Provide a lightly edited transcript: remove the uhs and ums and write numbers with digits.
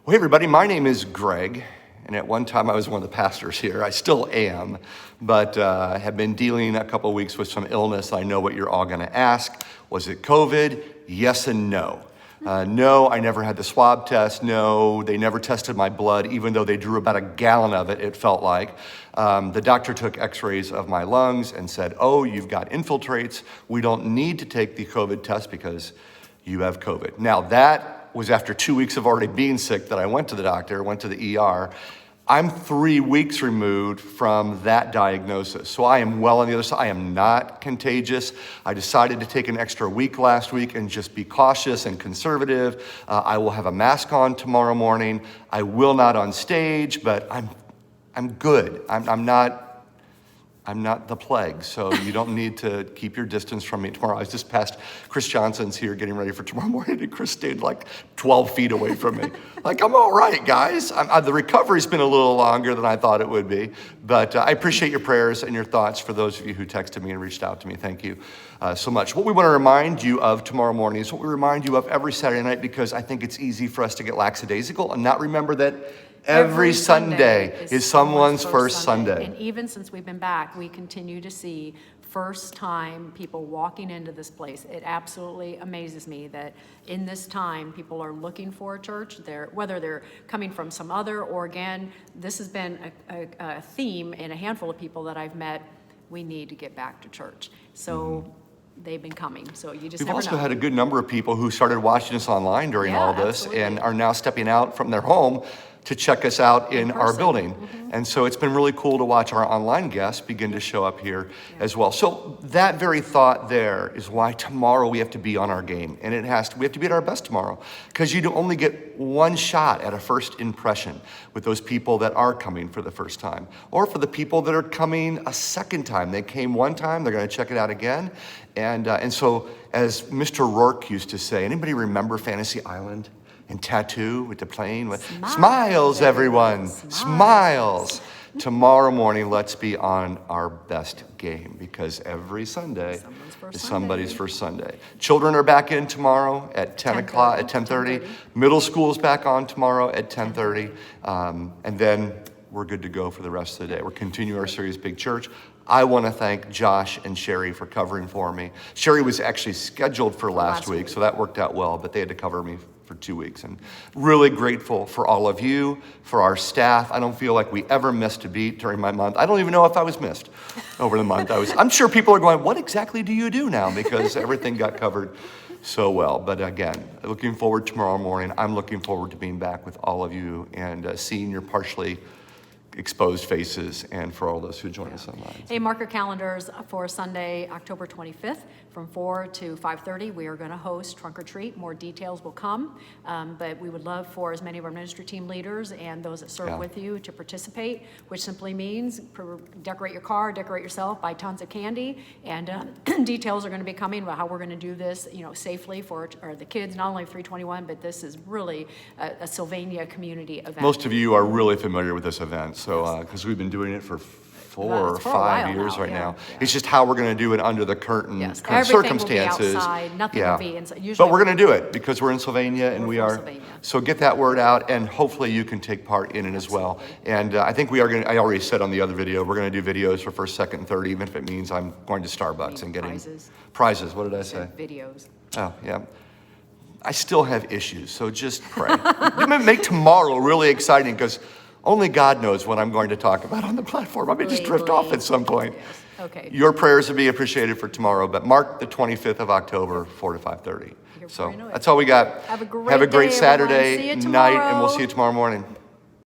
Well, hey everybody, my name is Greg, and at one time I was one of the pastors here. I still am, but have been dealing a couple of weeks with some illness. I know what you're all gonna ask. Was it COVID? Yes and no. No, I never had the swab test. No, they never tested my blood, even though they drew about a gallon of it, it felt like. The doctor took x-rays of my lungs and said, oh, you've got infiltrates. We don't need to take the COVID test because you have COVID. Now that was after 2 weeks of already being sick that I went to the doctor, went to the ER. I'm 3 weeks removed from that diagnosis. So I am well on the other side. I am not contagious. I decided to take an extra week last week and just be cautious and conservative. I will have a mask on tomorrow morning. I will not on stage, but I'm good. I'm not the plague, so you don't need to keep your distance from me tomorrow. I was just past Chris Johnson's here getting ready for tomorrow morning, and Chris stayed like 12 feet away from me. Like, I'm all right, guys. The recovery's been a little longer than I thought it would be, but I appreciate your prayers and your thoughts for those of you who texted me and reached out to me. Thank you so much. What we want to remind you of tomorrow morning is what we remind you of every Saturday night, because I think it's easy for us to get lackadaisical and not remember that every Sunday is someone's first Sunday. And even since we've been back, we continue to see first-time people walking into this place. It absolutely amazes me that in this time, people are looking for a church. Whether they're coming from some other, or again, this has been a theme in a handful of people that I've met. We need to get back to church. So they've been coming, so you just We've never also know. had a good number of people who started watching us online during all this absolutely. and are now stepping out from their home to check us out in our building. And so it's been really cool to watch our online guests begin to show up here as well. So that very thought there is why tomorrow we have to be on our game. And we have to be at our best tomorrow, because you only get one shot at a first impression with those people that are coming for the first time, or for the people that are coming a second time. They came one time, they're gonna check it out again. And so as Mr. Rourke used to say, anybody remember Fantasy Island? And Tattoo with the plane with smiles, everyone, smiles. Tomorrow morning, let's be on our best game, because every Sunday is somebody's first Sunday. Children are back in tomorrow at 10 o'clock, at 10:30. Middle school's back on tomorrow at 10:30. And then we're good to go for the rest of the day. We're continuing our series, Big Church. I want to thank Josh and Sherry for covering for me. Sherry was actually scheduled for last week, so that worked out well, but they had to cover me for 2 weeks. And really grateful for all of you, for our staff. I don't feel like we ever missed a beat during my month. I don't even know if I was missed over the month. I'm sure people are going, what exactly do you do now? Because everything got covered so well. But again, looking forward to tomorrow morning. I'm looking forward to being back with all of you and seeing your partially exposed faces, and for all those who join us online. Hey, mark your calendars for Sunday, October 25th from 4 to 5:30. We are going to host Trunk or Treat. More details will come, but we would love for as many of our ministry team leaders and those that serve with you to participate, which simply means decorate your car, decorate yourself, buy tons of candy, and details are going to be coming about how we're going to do this, safely for the kids, not only 321, but this is really a Sylvania community event. Most of you are really familiar with this event, so because we've been doing it for 4 or 5 years now. It's just how we're going to do it under the curtain circumstances. Will be outside, nothing will be inside. But we're going to do it because we're in Sylvania, and we are. So get that word out, and hopefully you can take part in it as well. And I think we are going to, I already said on the other video, we're going to do videos for first, second, and third, even if it means I'm going to Starbucks and getting prizes. What did I say? Videos. Oh, yeah. I still have issues, so just pray. Make tomorrow really exciting, because only God knows what I'm going to talk about on the platform. I may just drift off at some point. Yes. Okay. Your prayers would be appreciated for tomorrow, but mark the 25th of October, 4 to 5:30. So that's all we got. Have a great Saturday night, and we'll see you tomorrow morning.